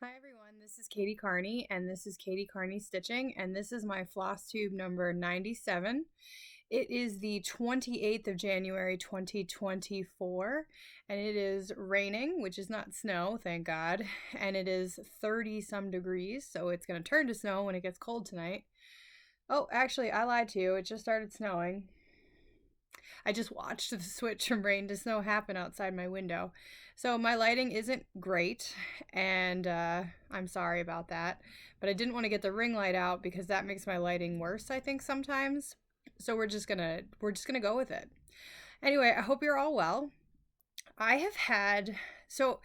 Hi everyone, this is Katie Carney and this is Katie Carney Stitching and this is my floss tube number 97. It is the 28th of January 2024 and it is raining, which is not snow, thank God, and it is 30 some degrees, so it's going to turn to snow when it gets cold tonight. Oh, actually, I lied to you. It just started snowing. I just watched the switch from rain to snow happen outside my window. So my lighting isn't great, and I'm sorry about that. But I didn't want to get the ring light out because that makes my lighting worse, I think, sometimes. So we're just gonna go with it. Anyway, I hope you're all well. I have had so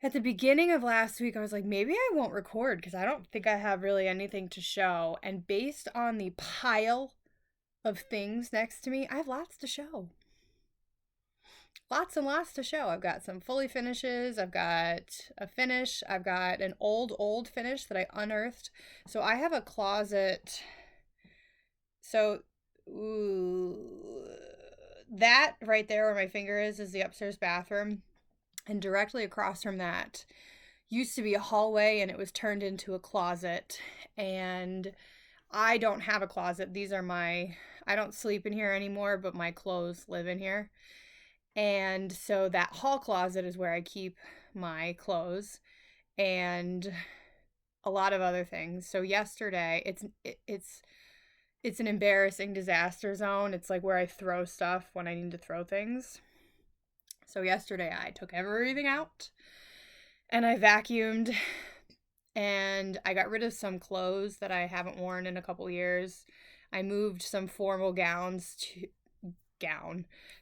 at the beginning of last week, I was like, maybe I won't record because I don't think I have really anything to show. And based on the pile of things next to me, I have lots to show. Lots and lots to show. I've got some fully finishes. I've got a finish. I've got an old finish that I unearthed. So I have a closet. So, that right there where my finger is the upstairs bathroom. And directly across from that used to be a hallway and it was turned into a closet. And I don't have a closet. I don't sleep in here anymore, but my clothes live in here. And so that hall closet is where I keep my clothes and a lot of other things. So yesterday, it's an embarrassing disaster zone. It's like where I throw stuff when I need to throw things. So yesterday I took everything out and I vacuumed and I got rid of some clothes that I haven't worn in a couple years. I moved some formal gowns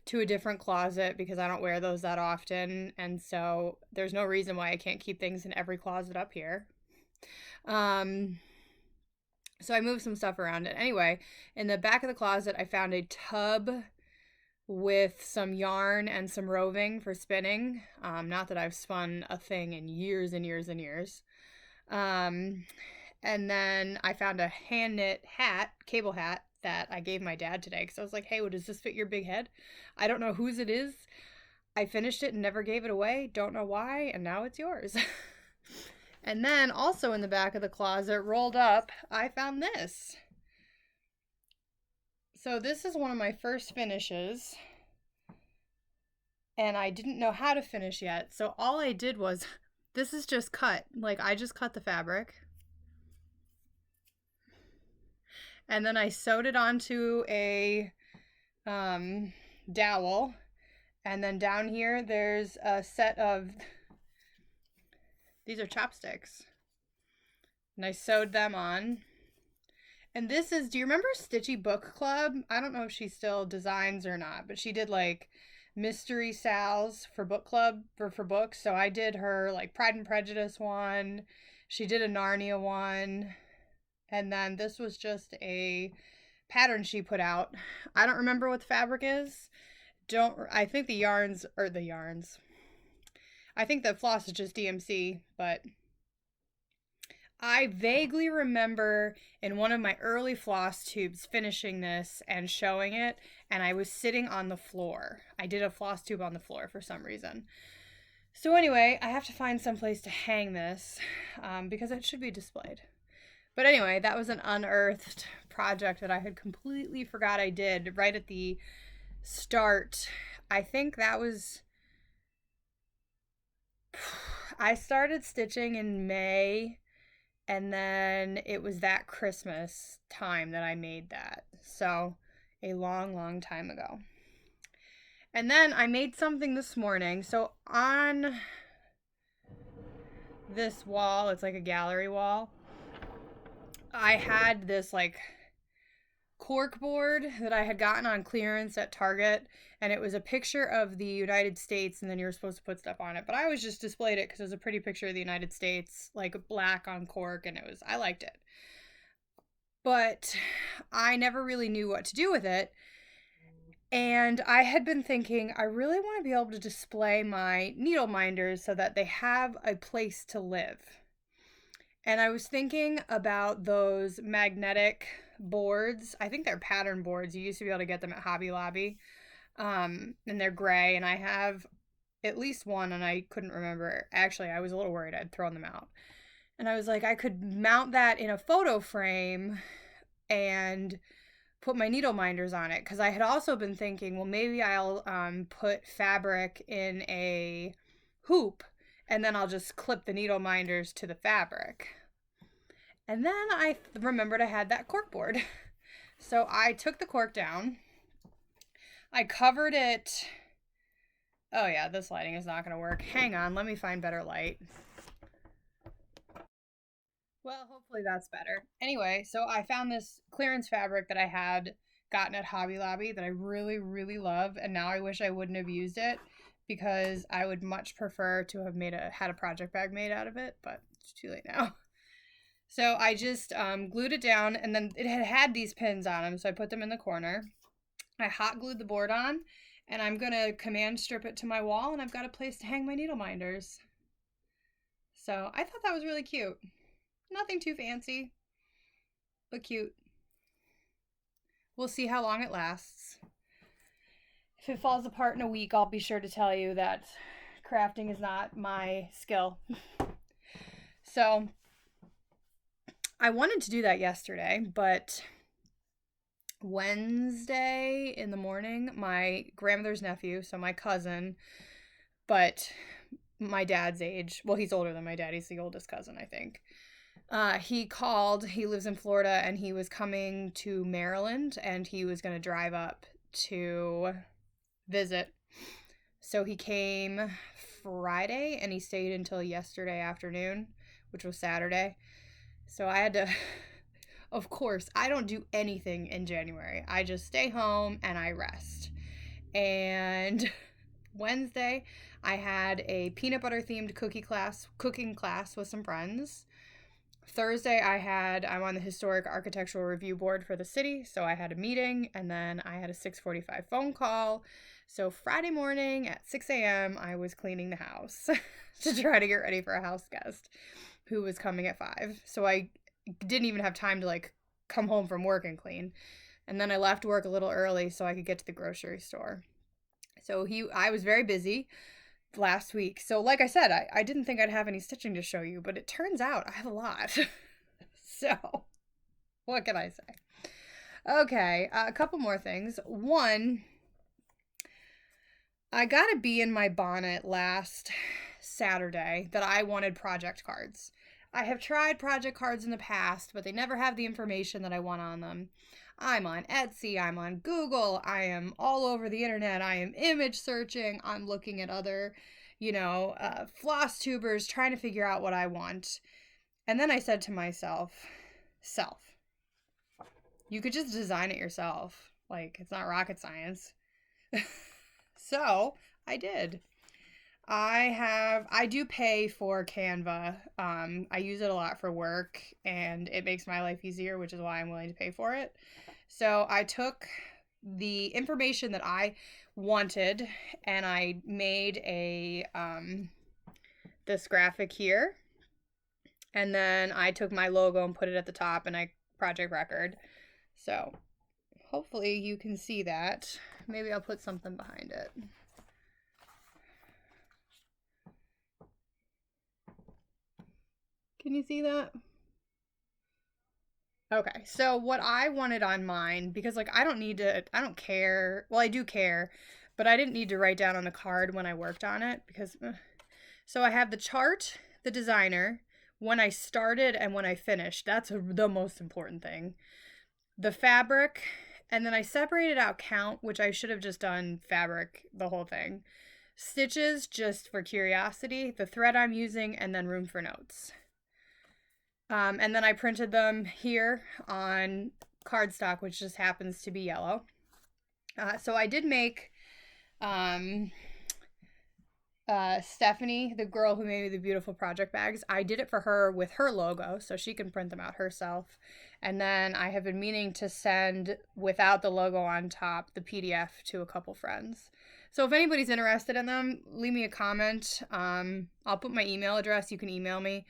to a different closet because I don't wear those that often, and so there's no reason why I can't keep things in every closet up here. So I moved some stuff around it. Anyway, in the back of the closet, I found a tub with some yarn and some roving for spinning. Not that I've spun a thing in years and years and years. And then I found a hand knit cable hat that I gave my dad today because I was like, hey, does this fit your big head? I don't know whose it is. I finished it and never gave it away. Don't know why, and now it's yours. And then also in the back of the closet, rolled up, I found this. So this is one of my first finishes, and I didn't know how to finish yet. So all I did was, this is just cut. Like, I just cut the fabric. And then I sewed it onto a dowel. And then down here, there's a set of, these are chopsticks. And I sewed them on. And this is, do you remember Stitchy Book Club? I don't know if she still designs or not, but she did like Mystery Sal's for book club, for books. So I did her like Pride and Prejudice one. She did a Narnia one. And then this was just a pattern she put out. I don't remember what the fabric is. I think the yarns. I think the floss is just DMC, but I vaguely remember in one of my early floss tubes finishing this and showing it, and I was sitting on the floor. I did a floss tube on the floor for some reason. So anyway, I have to find some place to hang this because it should be displayed. But anyway, that was an unearthed project that I had completely forgot I did right at the start. I think that was... I started stitching in May, and then it was that Christmas time that I made that. So, a long, long time ago. And then I made something this morning. So, on this wall, it's like a gallery wall, I had this like cork board that I had gotten on clearance at Target, and it was a picture of the United States, and then you were supposed to put stuff on it. But I always just displayed it because it was a pretty picture of the United States, like black on cork, and I liked it. But I never really knew what to do with it. And I had been thinking, I really want to be able to display my needle minders so that they have a place to live. And I was thinking about those magnetic boards. I think they're pattern boards. You used to be able to get them at Hobby Lobby. And they're gray. And I have at least one, and I couldn't remember. Actually, I was a little worried I'd thrown them out. And I was like, I could mount that in a photo frame and put my needle minders on it, because I had also been thinking, well, maybe I'll put fabric in a hoop and then I'll just clip the needle minders to the fabric. And then I remembered I had that cork board. So I took the cork down. I covered it. Oh yeah, this lighting is not going to work. Hang on, let me find better light. Well, hopefully that's better. Anyway, so I found this clearance fabric that I had gotten at Hobby Lobby that I really, really love, and now I wish I wouldn't have used it because I would much prefer to have had a project bag made out of it, but it's too late now. So I just glued it down, and then it had these pins on them, so I put them in the corner. I hot glued the board on, and I'm going to command strip it to my wall, and I've got a place to hang my needle minders. So I thought that was really cute. Nothing too fancy, but cute. We'll see how long it lasts. If it falls apart in a week, I'll be sure to tell you that crafting is not my skill. So I wanted to do that yesterday, but Wednesday in the morning, my grandmother's nephew, so my cousin, but my dad's age, well, he's older than my dad. He's the oldest cousin, I think. He called, he lives in Florida, and he was coming to Maryland, and he was going to drive up to visit. So he came Friday, and he stayed until yesterday afternoon, which was Saturday. So I had to, of course, I don't do anything in January. I just stay home and I rest. And Wednesday, I had a peanut butter themed cooking class with some friends. Thursday, I'm on the historic architectural review board for the city, so I had a meeting, and then I had a 6:45 phone call. So Friday morning at 6 a.m., I was cleaning the house to try to get ready for a house guest who was coming at 5. So I didn't even have time to come home from work and clean. And then I left work a little early so I could get to the grocery store. So I was very busy last week. So like I said, I didn't think I'd have any stitching to show you, but it turns out I have a lot. So what can I say? Okay, a couple more things. One, I got a bee in my bonnet last Saturday that I wanted project cards. I have tried project cards in the past, but they never have the information that I want on them. I'm on Etsy, I'm on Google, I am all over the internet, I am image searching, I'm looking at other, floss tubers, trying to figure out what I want. And then I said to myself, you could just design it yourself. It's not rocket science. So I did. I do pay for Canva. I use it a lot for work, and it makes my life easier, which is why I'm willing to pay for it. So I took the information that I wanted, and I made this graphic here. And then I took my logo and put it at the top, and I project record. So hopefully you can see that. Maybe I'll put something behind it. Can you see that? Okay, so what I wanted on mine, because I don't care. Well, I do care, but I didn't need to write down on the card when I worked on it because, so I have the chart, the designer, when I started and when I finished. That's the most important thing. The fabric, and then I separated out count, which I should have just done fabric, the whole thing. Stitches, just for curiosity, the thread I'm using, and then room for notes. And then I printed them here on cardstock, which just happens to be yellow. So I did make Stephanie, the girl who made me the beautiful project bags, I did it for her with her logo so she can print them out herself. And then I have been meaning to send, without the logo on top, the PDF to a couple friends. So if anybody's interested in them, leave me a comment. I'll put my email address. You can email me.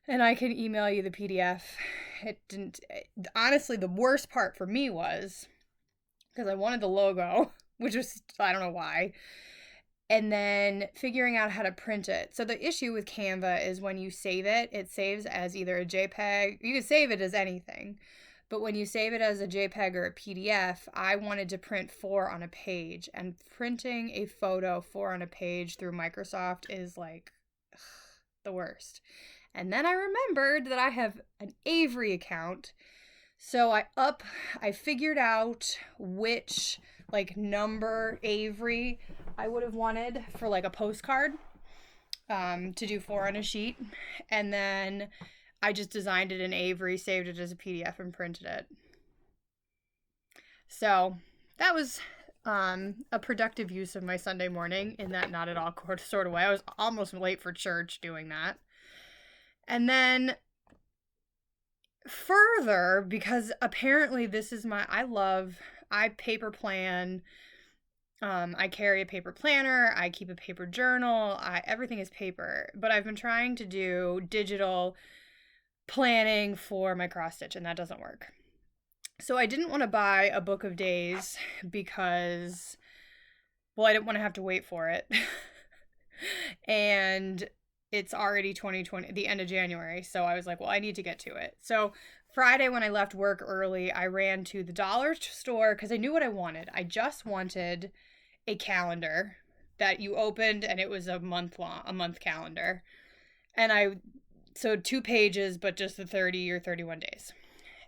And I can email you the PDF. Honestly, the worst part for me was, because I wanted the logo, which was, I don't know why, and then figuring out how to print it. So the issue with Canva is when you save it, it saves as either a JPEG. You can save it as anything, but when you save it as a JPEG or a PDF, I wanted to print 4 on a page, and printing a photo 4 on a page through Microsoft is like the worst. And then I remembered that I have an Avery account. So I figured out which like number Avery I would have wanted for like a postcard to do 4 on a sheet. And then I just designed it in Avery, saved it as a PDF, and printed it. So that was a productive use of my Sunday morning in that not at all sort of way. I was almost late for church doing that. And then further, because apparently this is I paper plan. I carry a paper planner. I keep a paper journal. Everything is paper, but I've been trying to do digital planning for my cross stitch, and that doesn't work. So I didn't want to buy a book of days because, well, I didn't want to have to wait for it. And it's already 2020, the end of January. So I was like, well, I need to get to it. So Friday, when I left work early, I ran to the dollar store because I knew what I wanted. I just wanted a calendar that you opened and it was a month calendar. And so 2 pages, but just the 30 or 31 days.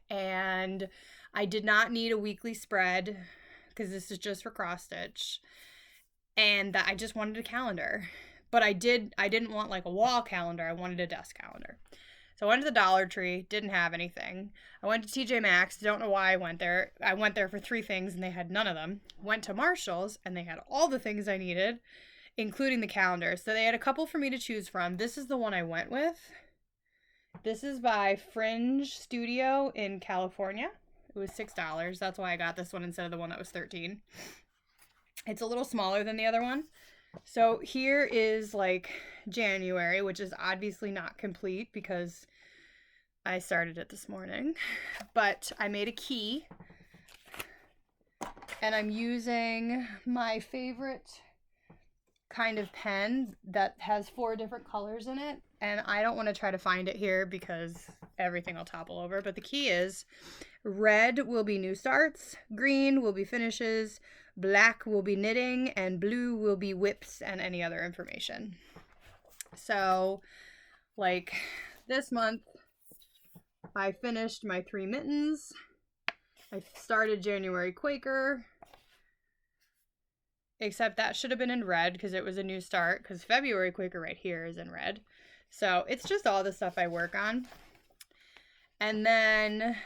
And I did not need a weekly spread because this is just for cross stitch. And I just wanted a calendar. But I didn't want like a wall calendar. I wanted a desk calendar. So I went to the Dollar Tree, didn't have anything. I went to TJ Maxx, don't know why I went there. I went there for 3 things and they had none of them. Went to Marshall's and they had all the things I needed, including the calendar. So they had a couple for me to choose from. This is the one I went with. This is by Fringe Studio in California. It was $6. That's why I got this one instead of the one that was $13. It's a little smaller than the other one. So here is like January, which is obviously not complete because I started it this morning. But I made a key. And I'm using my favorite kind of pen that has 4 different colors in it. And I don't want to try to find it here because everything will topple over. But the key is red will be new starts, green will be finishes, black will be knitting, and blue will be whips and any other information. So, like this month, I finished my 3 mittens. I started January Quaker. Except that should have been in red because it was a new start, because February Quaker right here is in red. So it's just all the stuff I work on. And then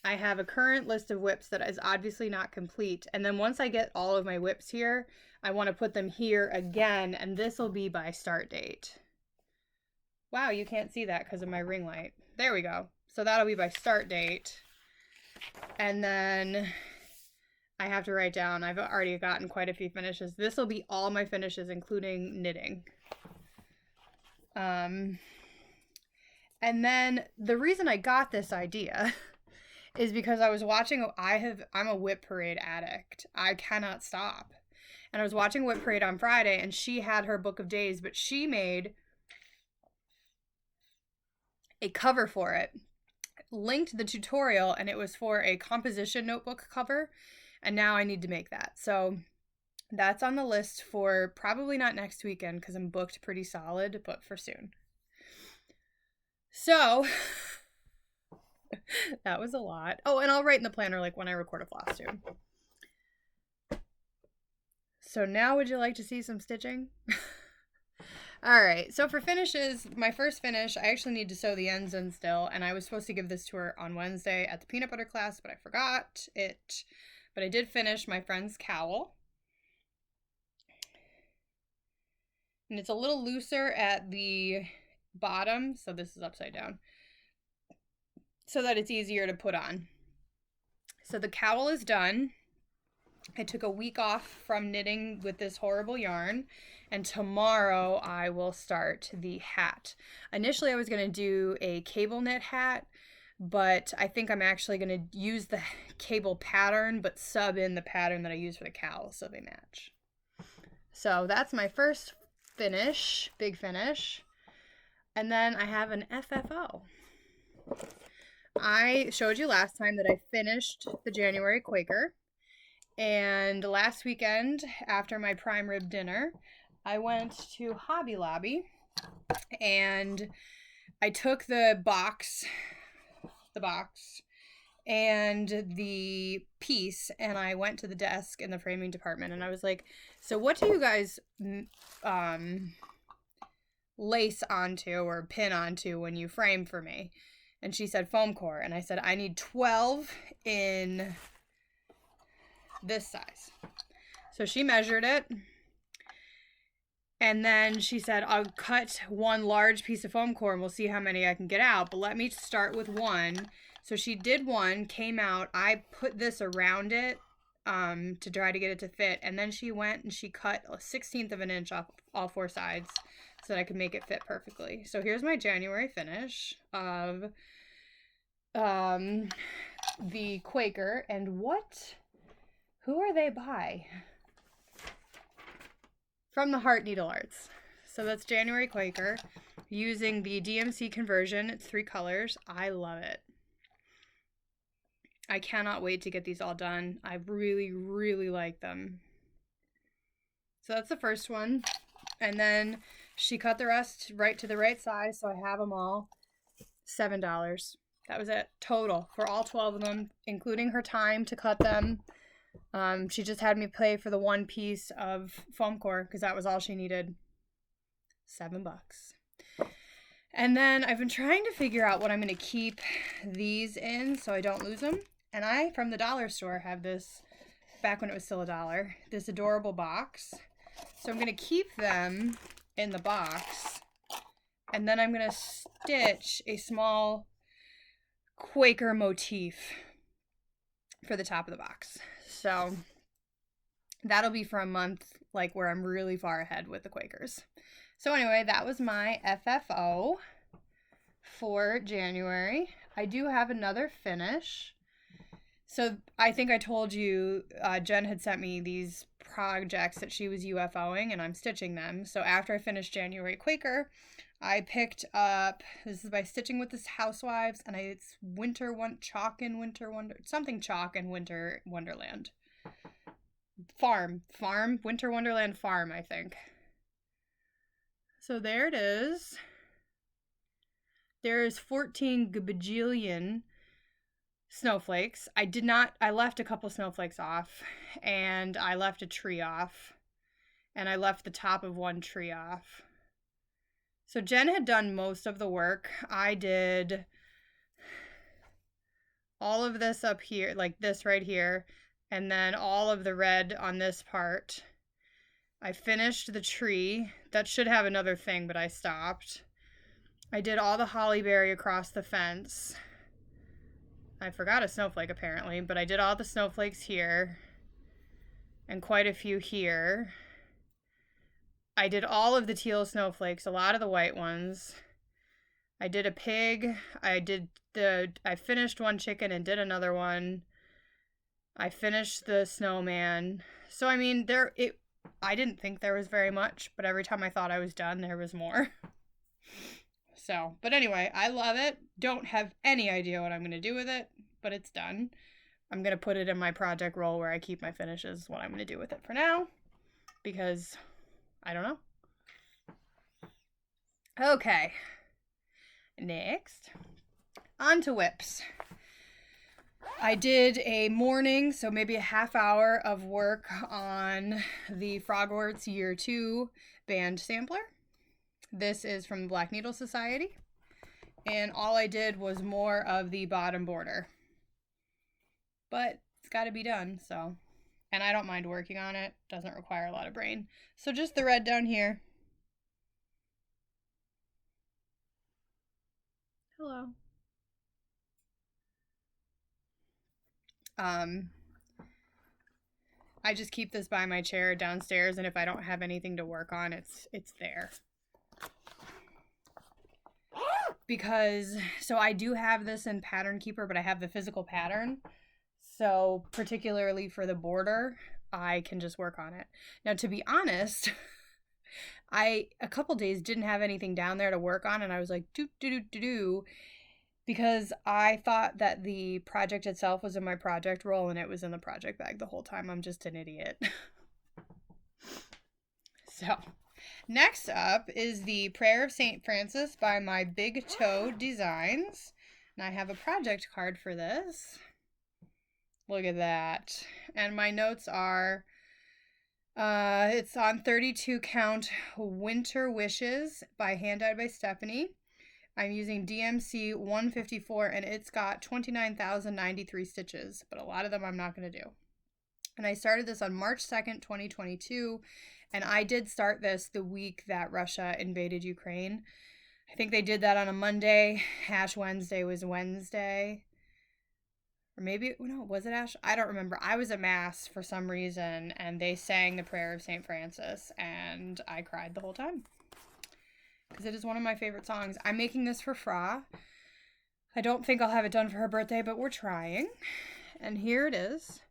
I have a current list of whips that is obviously not complete. And then once I get all of my whips here, I want to put them here again. And this will be by start date. Wow, you can't see that because of my ring light. There we go. So that'll be by start date. And then I have to write down, I've already gotten quite a few finishes. This will be all my finishes, including knitting. And then the reason I got this idea is because I was watching, I'm a Whip Parade addict. I cannot stop. And I was watching Whip Parade on Friday, and she had her book of days, but she made a cover for it, linked the tutorial, and it was for a composition notebook cover. And now I need to make that. So that's on the list for probably not next weekend because I'm booked pretty solid, but for soon. So that was a lot. Oh, and I'll write in the planner like when I record a Flosstube. So now would you like to see some stitching? All right, so for finishes, my first finish, I actually need to sew the ends in still, and I was supposed to give this to her on Wednesday at the peanut butter class, but I forgot it. But I did finish my friend's cowl. And it's a little looser at the bottom, so this is upside down, so that it's easier to put on. So the cowl is done. I took a week off from knitting with this horrible yarn, and tomorrow I will start the hat. Initially I was going to do a cable knit hat, but I think I'm actually going to use the cable pattern but sub in the pattern that I use for the cowl so they match. So that's my first finish, big finish. And then I have an FFO. I showed you last time that I finished the January Quaker. And last weekend, after my prime rib dinner, I went to Hobby Lobby and I took the box and the piece, and I went to the desk in the framing department and I was like, so what do you guys lace onto or pin onto when you frame for me? And she said foam core, and I said I need 12 in this size. So she measured it, and then she said, I'll cut one large piece of foam core and we'll see how many I can get out, but let me start with one. So she did one, came out, I put this around it to try to get it to fit, and then she went and she cut a 1/16 of an inch off all four sides so that I could make it fit perfectly. So here's my January finish of the Quaker, and who are they by? From the Heart Needle Arts. So that's January Quaker using the DMC conversion. It's 3 colors. I love it. I cannot wait to get these all done. I really, really like them. So that's the first one. And then she cut the rest right to the right size, so I have them all. $7. That was it, total, for all 12 of them, including her time to cut them. She just had me pay for the one piece of foam core because that was all she needed. $7. And then I've been trying to figure out what I'm going to keep these in so I don't lose them. And I, from the dollar store, have this, back when it was still $1, this adorable box. So I'm going to keep them in the box. And then I'm going to stitch a small Quaker motif for the top of the box. So that'll be for a month, like where I'm really far ahead with the Quakers. So anyway, that was my FFO for January. I do have another finish. So I think I told you Jen had sent me these projects that she was UFOing, and I'm stitching them. So after I finished January Quaker, I picked up, this is by Stitching with the Housewives, and it's Chalk in Winter Wonderland. Winter Wonderland Farm, I think. So there it is. There's 14 gajillion snowflakes. I left a couple snowflakes off, and I left a tree off, and I left the top of one tree off. So Jen had done most of the work. I did all of this up here, like this right here, and then all of the red on this part. I finished the tree. That should have another thing, but I stopped. I did all the holly berry across the fence. I forgot a snowflake apparently, but I did all the snowflakes here and quite a few here. I did all of the teal snowflakes, a lot of the white ones. I did a pig. I finished one chicken and did another one. I finished the snowman. So I mean, I didn't think there was very much, but every time I thought I was done, there was more. So, but anyway, I love it. Don't have any idea what I'm going to do with it, but it's done. I'm going to put it in my project roll where I keep my finishes, what I'm going to do with it for now, because I don't know. Okay. Next, on to whips. I did a morning, so maybe a half hour of work on the Frogworts Year 2 band sampler. This is from the Black Needle Society, and all I did was more of the bottom border. But it's got to be done, so. And I don't mind working on it. Doesn't require a lot of brain. So just the red down here. Hello. I just keep this by my chair downstairs, and if I don't have anything to work on, it's there. Because, so I do have this in Pattern Keeper, but I have the physical pattern. So particularly for the border, I can just work on it. Now, to be honest, I a couple days didn't have anything down there to work on, and I was like, do, because I thought that the project itself was in my project roll, and it was in the project bag the whole time. I'm just an idiot. So, next up is the Prayer of St. Francis by My Big Toe Designs. And I have a project card for this. Look at that. And my notes are, it's on 32 count Winter Wishes by Hand Dyed by Stephanie. I'm using DMC 154, and it's got 29,093 stitches, but a lot of them I'm not going to do. And I started this on March 2nd, 2022, and I did start this the week that Russia invaded Ukraine. I think they did that on a Monday. Ash Wednesday was Wednesday. Or maybe, no, was it Ash? I don't remember. I was at Mass for some reason, and they sang the Prayer of St. Francis, and I cried the whole time. Because it is one of my favorite songs. I'm making this for Fra. I don't think I'll have it done for her birthday, but we're trying. And here it is.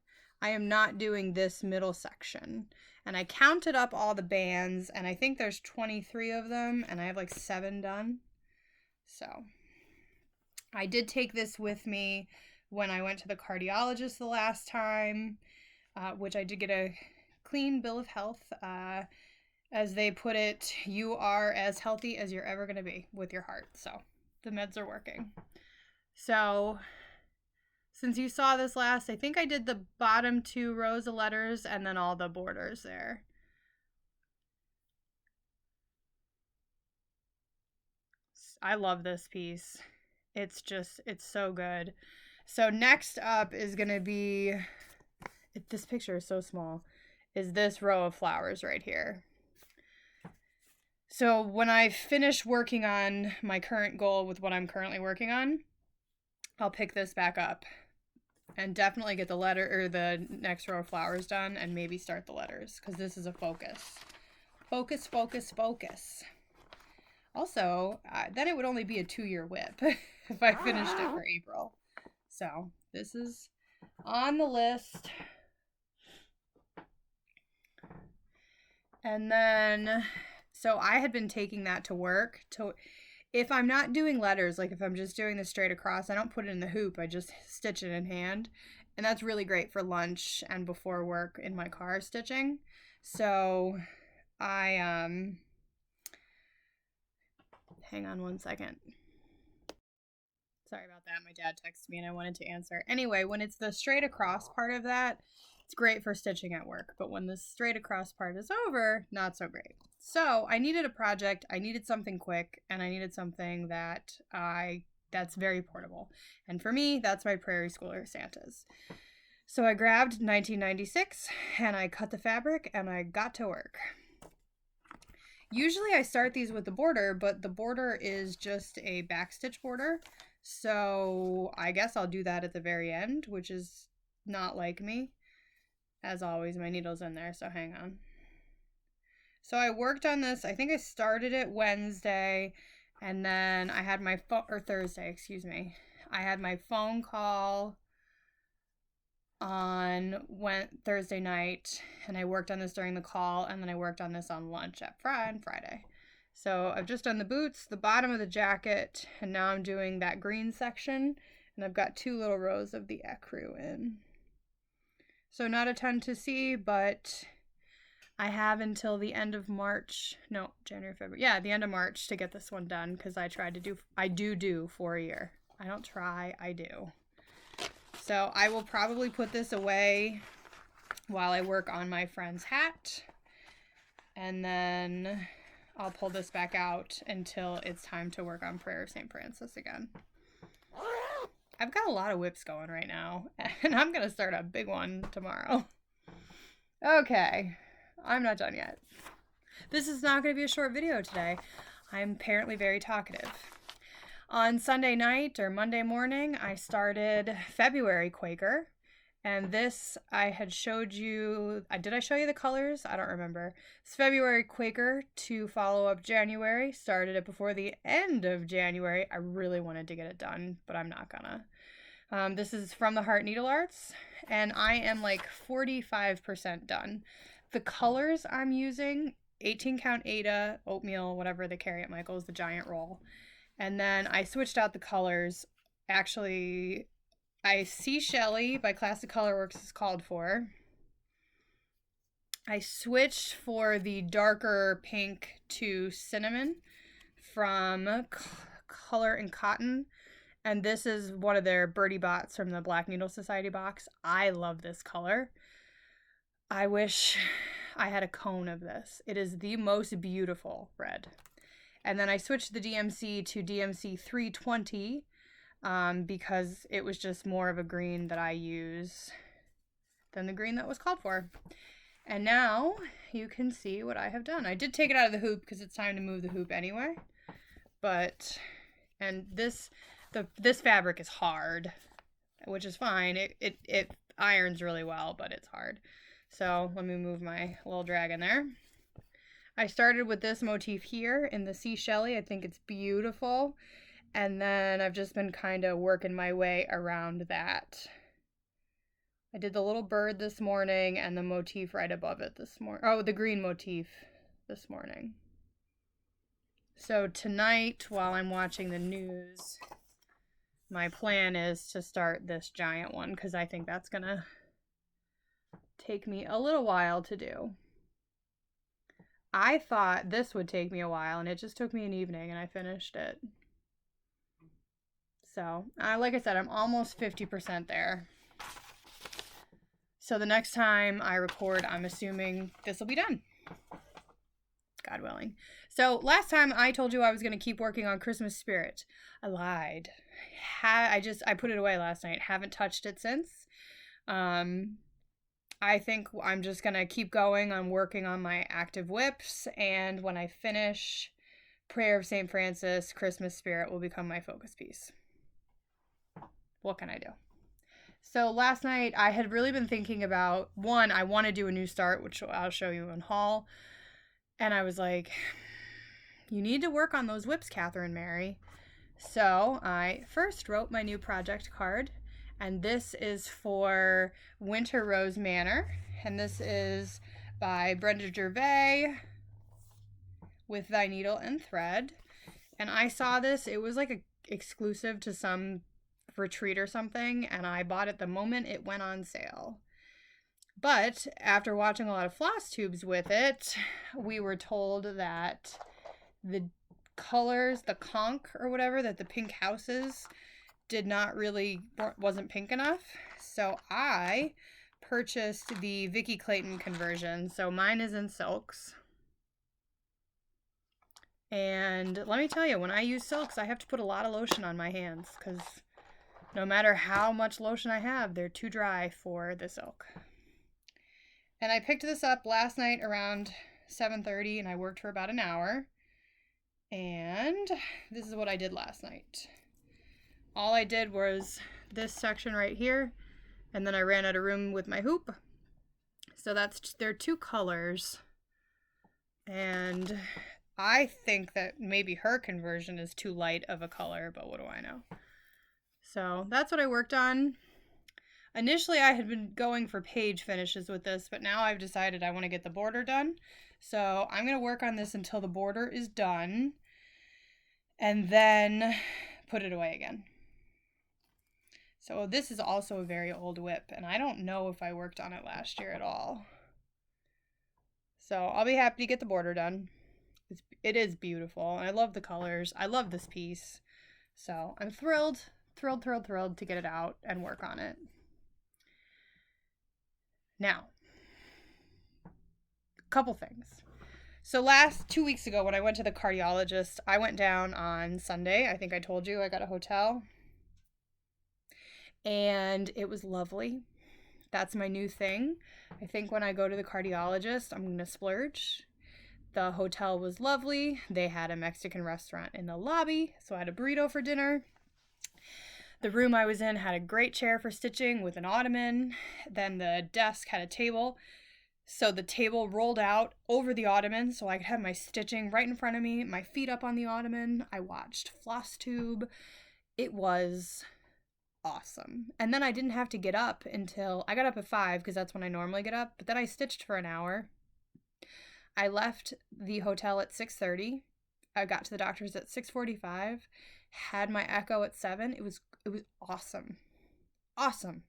I am not doing this middle section. And I counted up all the bands, and I think there's 23 of them, and I have like 7 done. So, I did take this with me when I went to the cardiologist the last time, which I did get a clean bill of health. As they put it, you are as healthy as you're ever going to be with your heart. So the meds are working. So since you saw this last, I think I did the bottom 2 rows of letters and then all the borders there. I love this piece. It's so good. So next up is going to be, this picture is so small, is this row of flowers right here. So when I finish working on my current goal with what I'm currently working on, I'll pick this back up and definitely get the letter or the next row of flowers done and maybe start the letters because this is a focus. Focus, focus, focus. Also, then it would only be a 2-year whip if I finished it for April. So this is on the list. And then, so I had been taking that to work. If I'm not doing letters, like if I'm just doing this straight across, I don't put it in the hoop. I just stitch it in hand. And that's really great for lunch and before work in my car stitching. So I, hang on one second. Sorry about that. My dad texted me and I wanted to answer. Anyway, when it's the straight across part of that, it's great for stitching at work. But when the straight across part is over, not so great. So I needed a project. I needed something quick, and I needed something that's very portable. And for me, that's my Prairie Schooler Santas. So I grabbed 1996 and I cut the fabric and I got to work. Usually I start these with the border, but the border is just a backstitch border. So I guess I'll do that at the very end, which is not like me. As always, my needle's in there, so hang on. So I worked on this. I think I started it Wednesday, and then I had my Thursday, excuse me. I had my phone call on Thursday night, and I worked on this during the call, and then I worked on this on lunch at Friday. So I've just done the boots, the bottom of the jacket, and now I'm doing that green section, and I've got 2 little rows of the ecru in. So not a ton to see, but I have until the end of March, no, January, February, yeah, the end of March to get this one done, because I do 4 a year. I don't try, I do. So I will probably put this away while I work on my friend's hat, and then I'll pull this back out until it's time to work on Prayer of St. Francis again. I've got a lot of whips going right now, and I'm going to start a big one tomorrow. Okay, I'm not done yet. This is not going to be a short video today. I'm apparently very talkative. On Sunday night or Monday morning, I started February Quaker, and this I had showed you. Did I show you the colors? I don't remember. It's February Quaker to follow up January. Started it before the end of January. I really wanted to get it done, but I'm not gonna. This is from the Heart Needle Arts, and I am like 45% done. The colors I'm using, 18 count Ada, oatmeal, whatever they carry at Michael's, the giant roll. And then I switched out the colors. Actually, I see Shelly by Classic Colorworks is called for. I switched for the darker pink to cinnamon from Color and Cotton. And this is one of their Birdie Bots from the Black Needle Society box. I love this color. I wish I had a cone of this. It is the most beautiful red. And then I switched the DMC to DMC 320 because it was just more of a green that I use than the green that was called for. And now you can see what I have done. I did take it out of the hoop because it's time to move the hoop anyway. But, and this fabric is hard, which is fine. It irons really well, but it's hard. So let me move my little dragon there. I started with this motif here in the Sea Shelly. I think it's beautiful. And then I've just been kind of working my way around that. I did the little bird this morning and the motif right above it this morning. Oh, the green motif this morning. So tonight, while I'm watching the news, my plan is to start this giant one because I think that's going to take me a little while to do. I thought this would take me a while, and it just took me an evening, and I finished it. So, like I said, I'm almost 50% there. So the next time I record, I'm assuming this will be done. God willing. So last time I told you I was going to keep working on Christmas Spirit. I lied. I put it away last night. Haven't touched it since. I think I'm just going to keep going on working on my active whips. And when I finish Prayer of St. Francis, Christmas Spirit will become my focus piece. What can I do? So last night I had really been thinking about, one, I want to do a new start, which I'll show you in haul. And I was like, you need to work on those whips, Catherine Mary. So I first wrote my new project card. And this is for Winter Rose Manor. And this is by Brenda Gervais with Thy Needle and Thread. And I saw this. It was like exclusive to some retreat or something. And I bought it the moment it went on sale. But after watching a lot of Flosstubes with it, we were told that the colors, the conch or whatever, that the pink houses wasn't pink enough. So I purchased the Vicky Clayton conversion. So mine is in silks. And let me tell you, when I use silks, I have to put a lot of lotion on my hands because no matter how much lotion I have, they're too dry for the silk. And I picked this up last night around 7:30 and I worked for about an hour. And this is what I did last night. All I did was this section right here, and then I ran out of room with my hoop. So there are two colors, and I think that maybe her conversion is too light of a color, but what do I know? So that's what I worked on. Initially, I had been going for page finishes with this, but now I've decided I want to get the border done. So I'm going to work on this until the border is done, and then put it away again. So this is also a very old whip, and I don't know if I worked on it last year at all. So I'll be happy to get the border done. It is beautiful, and I love the colors. I love this piece. So I'm thrilled to get it out and work on it. Now, a couple things. So 2 weeks ago when I went to the cardiologist, I went down on Sunday. I think I told you I got a hotel. And it was lovely. That's my new thing. I think when I go to the cardiologist, I'm going to splurge. The hotel was lovely. They had a Mexican restaurant in the lobby, so I had a burrito for dinner. The room I was in had a great chair for stitching with an ottoman. Then the desk had a table. So the table rolled out over the ottoman so I could have my stitching right in front of me, my feet up on the ottoman. I watched Flosstube. It was awesome. And then I didn't have to get up until I got up at 5 because that's when I normally get up, but then I stitched for an hour. I left the hotel at 6:30. I got to the doctor's at 6:45. Had my echo at 7. It was awesome. Awesome.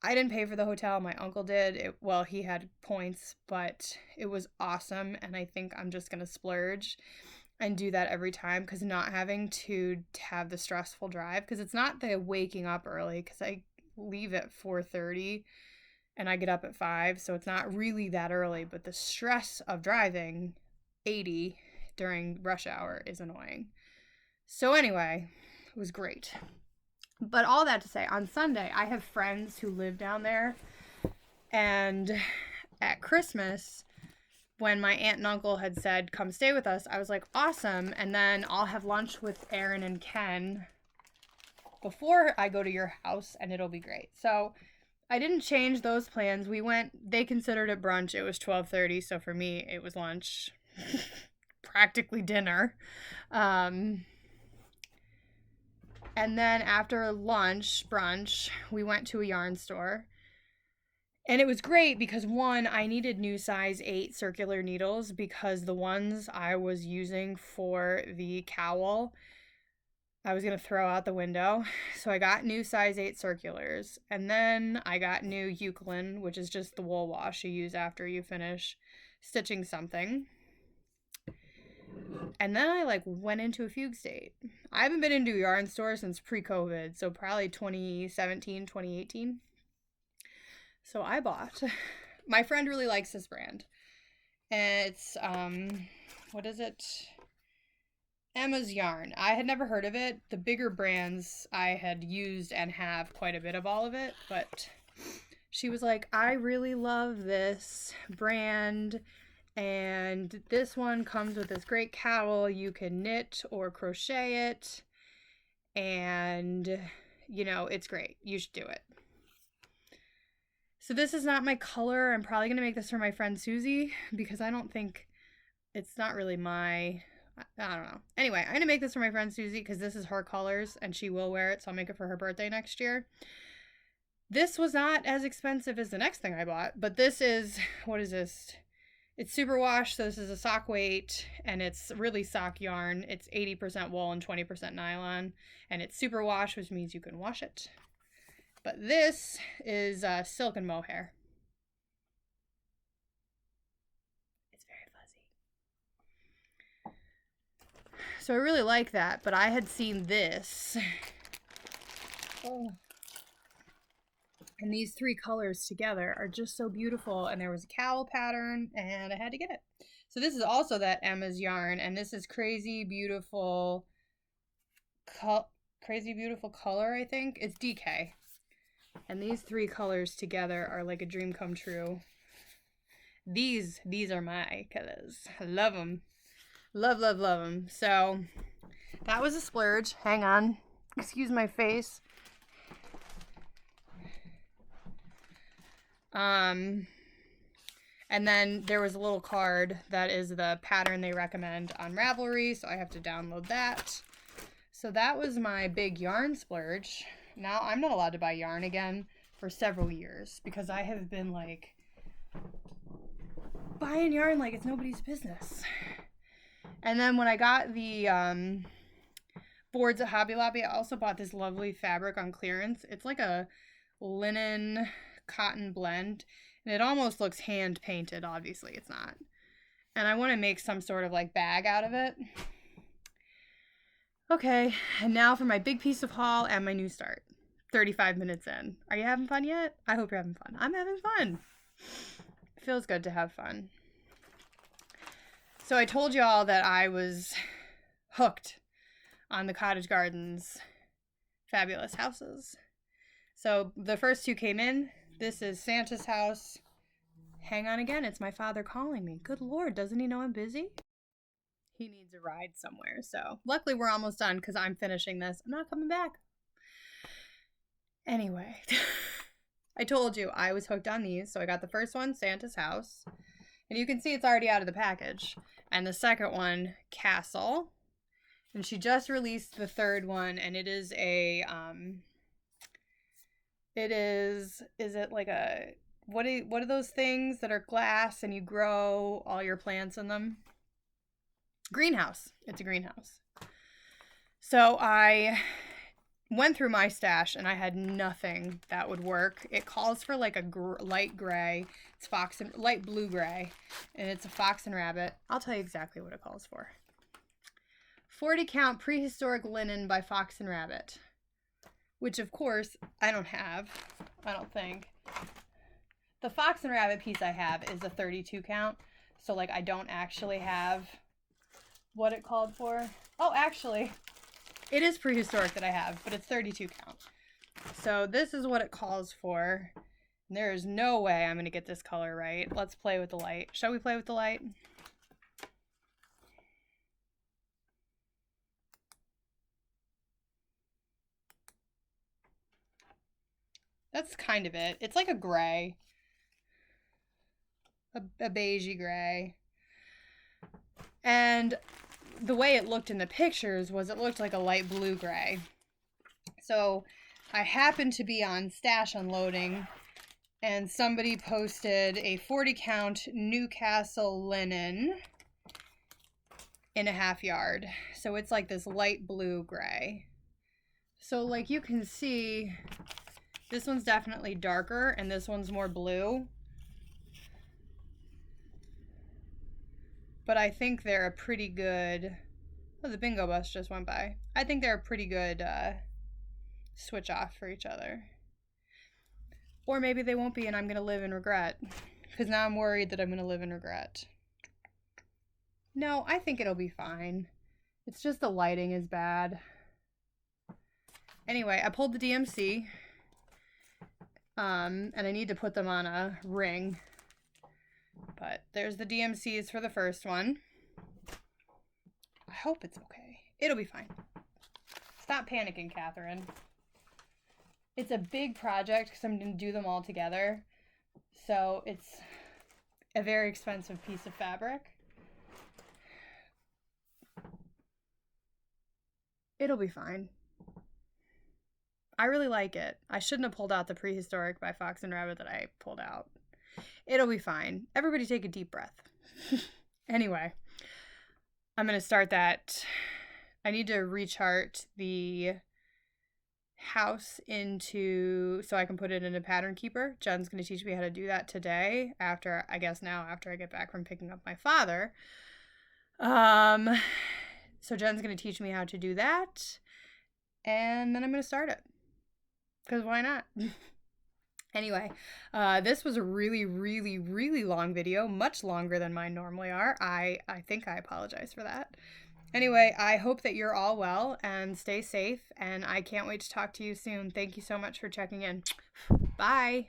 I didn't pay for the hotel. My uncle did. Well, he had points, but it was awesome. And I think I'm just going to splurge and do that every time, because not having to have the stressful drive, because it's not the waking up early, because I leave at 4:30 and I get up at 5. So it's not really that early, but the stress of driving 80 during rush hour is annoying. So anyway, it was great. But all that to say, on Sunday, I have friends who live down there. And at Christmas, when my aunt and uncle had said, come stay with us, I was like, awesome. And then I'll have lunch with Aaron and Ken before I go to your house, and it'll be great. So I didn't change those plans. They considered it brunch. It was 12:30. So for me, it was lunch, practically dinner. And then after lunch, brunch, we went to a yarn store. And it was great because, one, I needed new size 8 circular needles because the ones I was using for the cowl, I was going to throw out the window. So I got new size 8 circulars. And then I got new Eucalyptus, which is just the wool wash you use after you finish stitching something. And then I went into a fugue state. I haven't been into a yarn store since pre-COVID, so probably 2017, 2018. So I bought. My friend really likes this brand. And it's, what is it? Emma's Yarn. I had never heard of it. The bigger brands I had used and have quite a bit of all of it, but she was like, I really love this brand. And this one comes with this great cowl. You can knit or crochet it. And, it's great. You should do it. So this is not my color. I'm probably going to make this for my friend Susie because I don't think it's not really I don't know. Anyway, I'm going to make this for my friend Susie because this is her colors and she will wear it. So I'll make it for her birthday next year. This was not as expensive as the next thing I bought, but this is, what is this? It's superwash, so this is a sock weight, and it's really sock yarn. It's 80% wool and 20% nylon, and it's superwash, which means you can wash it. But this is silk and mohair. It's very fuzzy. So I really like that, but I had seen this. Oh. And these 3 colors together are just so beautiful. And there was a cowl pattern and I had to get it. So this is also that Emma's Yarn. And this is Crazy Beautiful color, I think. It's DK. And these 3 colors together are like a dream come true. These are my colors. I love them. Love, love, love them. So that was a splurge. Hang on. Excuse my face. And then there was a little card that is the pattern they recommend on Ravelry, so I have to download that. So that was my big yarn splurge. Now I'm not allowed to buy yarn again for several years because I have been buying yarn like it's nobody's business. And then when I got the boards at Hobby Lobby, I also bought this lovely fabric on clearance. It's like a linen cotton blend, and it almost looks hand painted. Obviously it's not, and I want to make some sort of bag out of it. Okay, and now for my big piece of haul and my new start. 35 minutes in. Are you having fun yet? I hope you're having fun. I'm having fun. It feels good to have fun. So I told y'all that I was hooked on the Cottage Gardens fabulous houses. So the first 2 came in. This is Santa's house. Hang on again. It's my father calling me. Good Lord, doesn't he know I'm busy? He needs a ride somewhere. So luckily we're almost done because I'm finishing this. I'm not coming back. Anyway, I told you I was hooked on these. So I got the first one, Santa's house. And you can see it's already out of the package. And the second one, Castle. And she just released the third one. And it is a It is it like a, what are those things that are glass and you grow all your plants in them? Greenhouse. It's a greenhouse. So I went through my stash and I had nothing that would work. It calls for like a light gray. It's light blue gray, and it's a fox and rabbit. I'll tell you exactly what it calls for. 40 count prehistoric linen by Fox and Rabbit, which of course I don't have. I don't think. The Fox and Rabbit piece I have is a 32 count, so like I don't actually have what it called for. Oh, actually, it is prehistoric that I have, but it's 32 count. So this is what it calls for. There is no way I'm going to get this color right. Let's play with the light. Shall we play with the light? That's kind of it. It's like a gray. A beigey gray. And the way it looked in the pictures was it looked like a light blue gray. So I happened to be on stash unloading, and somebody posted a 40 count Newcastle linen in a half yard. So it's like this light blue gray. So like you can see, this one's definitely darker and this one's more blue. But I think they're a pretty good, oh, the bingo bus just went by. I think they're a pretty good switch off for each other. Or maybe they won't be and I'm going to live in regret. Because now I'm worried that I'm going to live in regret. No, I think it'll be fine. It's just the lighting is bad. Anyway, I pulled the DMC. And I need to put them on a ring. But there's the DMCs for the first one. I hope it's okay. It'll be fine. Stop panicking, Catherine. It's a big project because I'm going to do them all together. So it's a very expensive piece of fabric. It'll be fine. I really like it. I shouldn't have pulled out the prehistoric by Fox and Rabbit that I pulled out. It'll be fine. Everybody take a deep breath. Anyway, I'm going to start that. I need to rechart the house into, so I can put it in a pattern keeper. Jen's going to teach me how to do that today after I get back from picking up my father. So Jen's going to teach me how to do that. And then I'm going to start it. Because why not? Anyway, this was a really, really, really long video, much longer than mine normally are. I think I apologize for that. Anyway, I hope that you're all well and stay safe, and I can't wait to talk to you soon. Thank you so much for checking in. Bye.